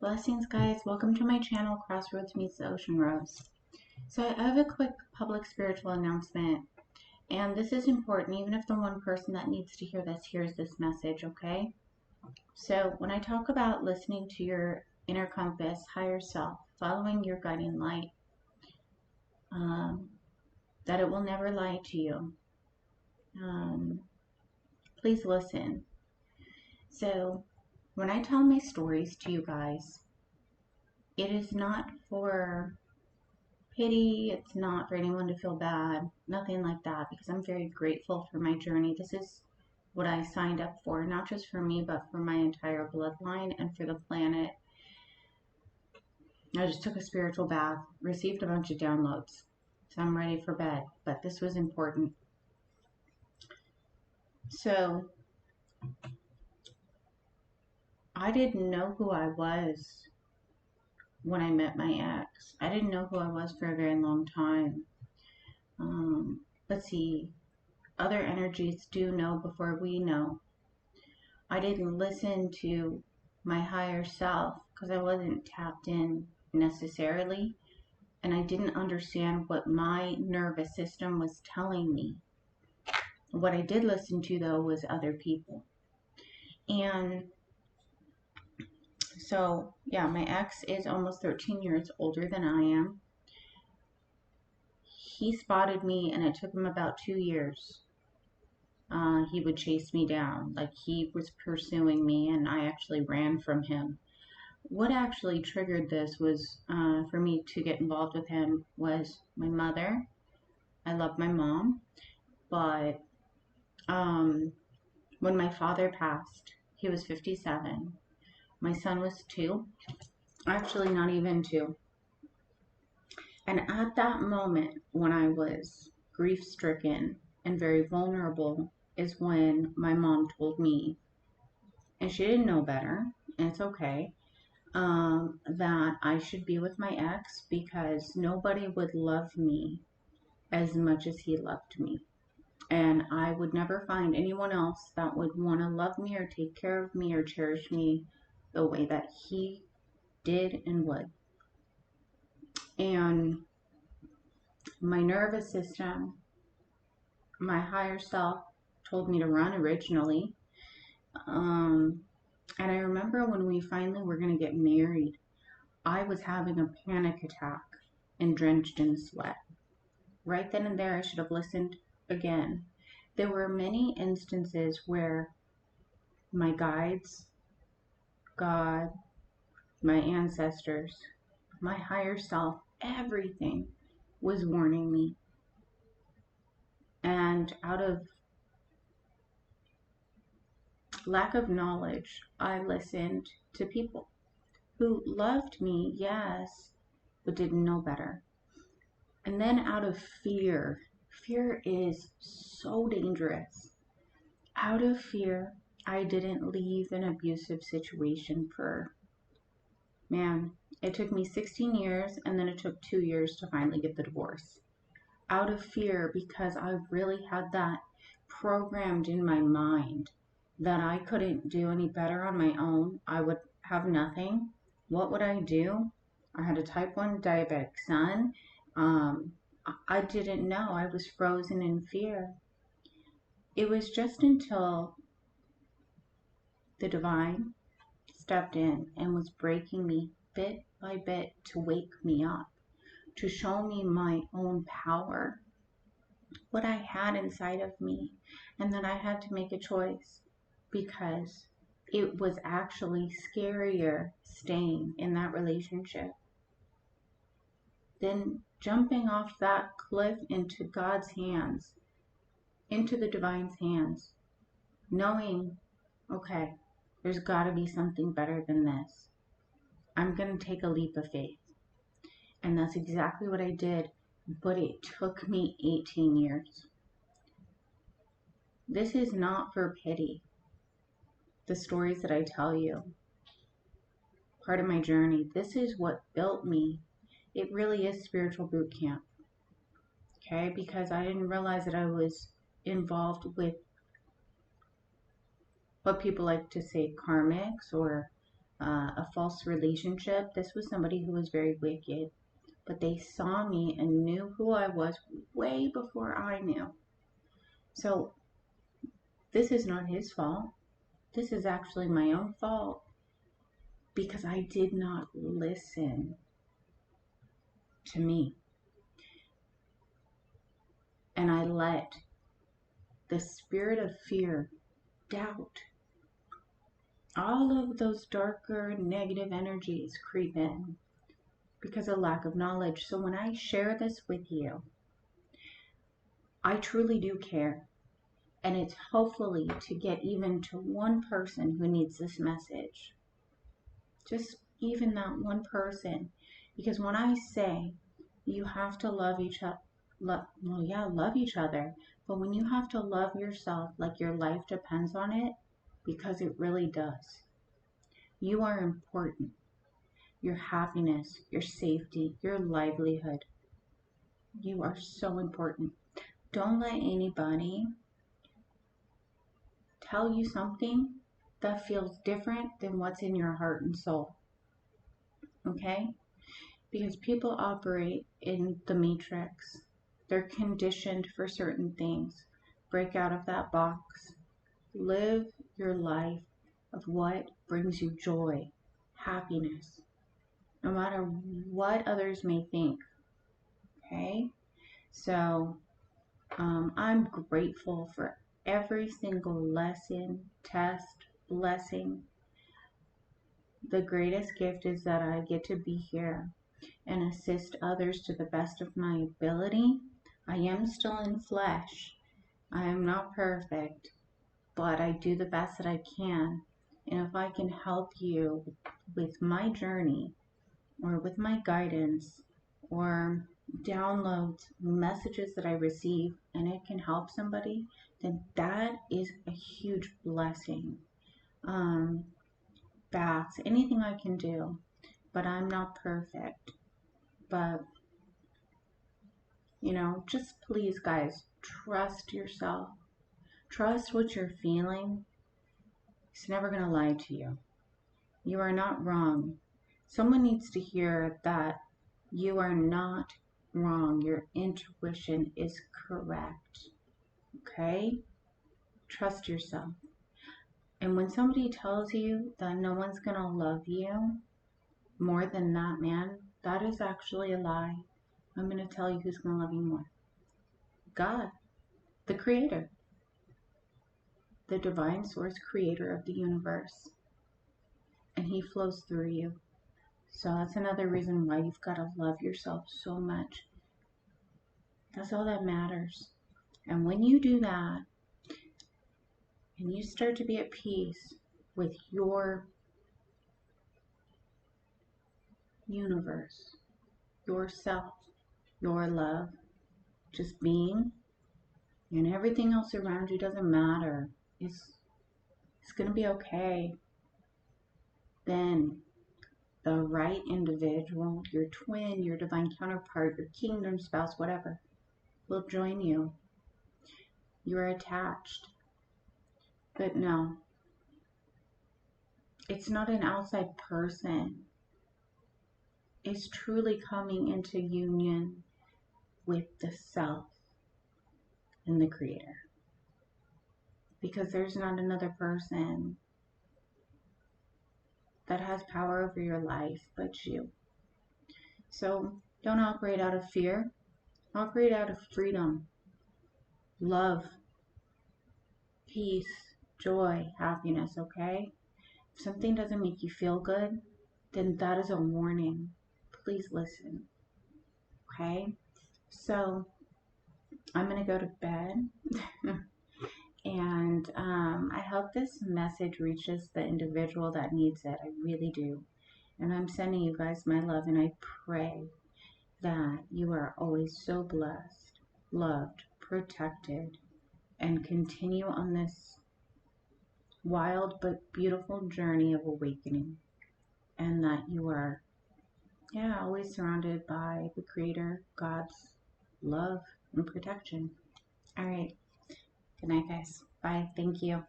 Blessings, guys. Welcome to my channel, Crossroads Meets the Ocean Rose. So I have a quick public spiritual announcement, and this is important even if the one person that needs to hear this hears this message, okay? So when I talk about listening to your inner compass, higher self, following your guiding light, that it will never lie to you, please listen. So when I tell my stories to you guys, it is not for pity, it's not for anyone to feel bad, nothing like that, because I'm very grateful for my journey. This is what I signed up for, not just for me, but for my entire bloodline and for the planet. I just took a spiritual bath, received a bunch of downloads, so I'm ready for bed, but this was important. So I didn't know who I was when I met my ex. I didn't know who I was for a very long time. Let's see, other energies do know before we know. I didn't listen to my higher self because I wasn't tapped in necessarily, and I didn't understand what my nervous system was telling me. What I did listen to, though, was other people. And so, yeah, my ex is almost 13 years older than I am. He spotted me, and it took him about 2 years. He would chase me down, like he was pursuing me, and I actually ran from him. What actually triggered this was for me to get involved with him was my mother. I love my mom, but when my father passed, he was 57. My son was 2, actually not even 2. And at that moment, when I was grief-stricken and very vulnerable, is when my mom told me, and she didn't know better, and it's okay, that I should be with my ex because nobody would love me as much as he loved me. And I would never find anyone else that would want to love me or take care of me or cherish me the way that he did and would. And my nervous system, my higher self, told me to run originally. And I remember when we finally were going to get married, I was having a panic attack and drenched in sweat. Right then and there, I should have listened again. There were many instances where my guides, God, my ancestors, my higher self, everything was warning me. And out of lack of knowledge, I listened to people who loved me, yes, but didn't know better. And then out of fear, fear is so dangerous. Out of fear, I didn't leave an abusive situation for, man, it took me 16 years and then it took 2 years to finally get the divorce. Out of fear, because I really had that programmed in my mind that I couldn't do any better on my own. I would have nothing. What would I do? I had a type 1 diabetic son. I didn't know. I was frozen in fear. It was just until the divine stepped in and was breaking me bit by bit to wake me up, to show me my own power, what I had inside of me, and that I had to make a choice because it was actually scarier staying in that relationship than jumping off that cliff into God's hands, into the divine's hands, knowing, okay, there's got to be something better than this. I'm going to take a leap of faith. And that's exactly what I did, but it took me 18 years. This is not for pity. The stories that I tell you, part of my journey, this is what built me. It really is spiritual boot camp. Okay, because I didn't realize that I was involved with what people like to say karmics or a false relationship. This was somebody who was very wicked, but they saw me and knew who I was way before I knew. So this is not his fault. This is actually my own fault because I did not listen to me. And I let the spirit of fear, doubt, all of those darker negative energies creep in because of lack of knowledge. So when I share this with you, I truly do care. And it's hopefully to get even to one person who needs this message. Just even that one person. Because when I say you have to love each other, love each other. But when you have to love yourself like your life depends on it, because it really does. You are important. Your happiness, your safety, your livelihood. You are so important. Don't let anybody tell you something that feels different than what's in your heart and soul. Okay? Because people operate in the matrix. They're conditioned for certain things. Break out of that box. Live your life of what brings you joy, happiness, no matter what others may think. Okay? So, I'm grateful for every single lesson, test, blessing. The greatest gift is that I get to be here and assist others to the best of my ability. I am still in flesh. I am not perfect, but I do the best that I can. And if I can help you with my journey or with my guidance or downloads, messages that I receive, and it can help somebody, then that is a huge blessing. Baths, anything I can do, but I'm not perfect. But, just please, guys, trust yourself. Trust what you're feeling. It's never going to lie to you. You are not wrong. Someone needs to hear that you are not wrong. Your intuition is correct. Okay? Trust yourself. And when somebody tells you that no one's going to love you more than that man, that is actually a lie. I'm going to tell you who's going to love you more. God, the creator, the divine source creator of the universe. And he flows through you. So that's another reason why you've got to love yourself so much. That's all that matters. And when you do that, and you start to be at peace with your universe, yourself, your love, just being, and everything else around you doesn't matter. It's going to be okay. Then the right individual, your twin, your divine counterpart, your kingdom spouse, whatever, will join you. You're attached. But no, it's not an outside person. It's truly coming into union with the self and the creator. Because there's not another person that has power over your life but you. So don't operate out of fear. Operate out of freedom, love, peace, joy, happiness, okay? If something doesn't make you feel good, then that is a warning. Please listen, okay? So I'm going to go to bed. And I hope this message reaches the individual that needs it. I really do. And I'm sending you guys my love, and I pray that you are always so blessed, loved, protected, and continue on this wild but beautiful journey of awakening. And that you are, always surrounded by the Creator, God's love and protection. All right. Good night, guys. Bye. Thank you.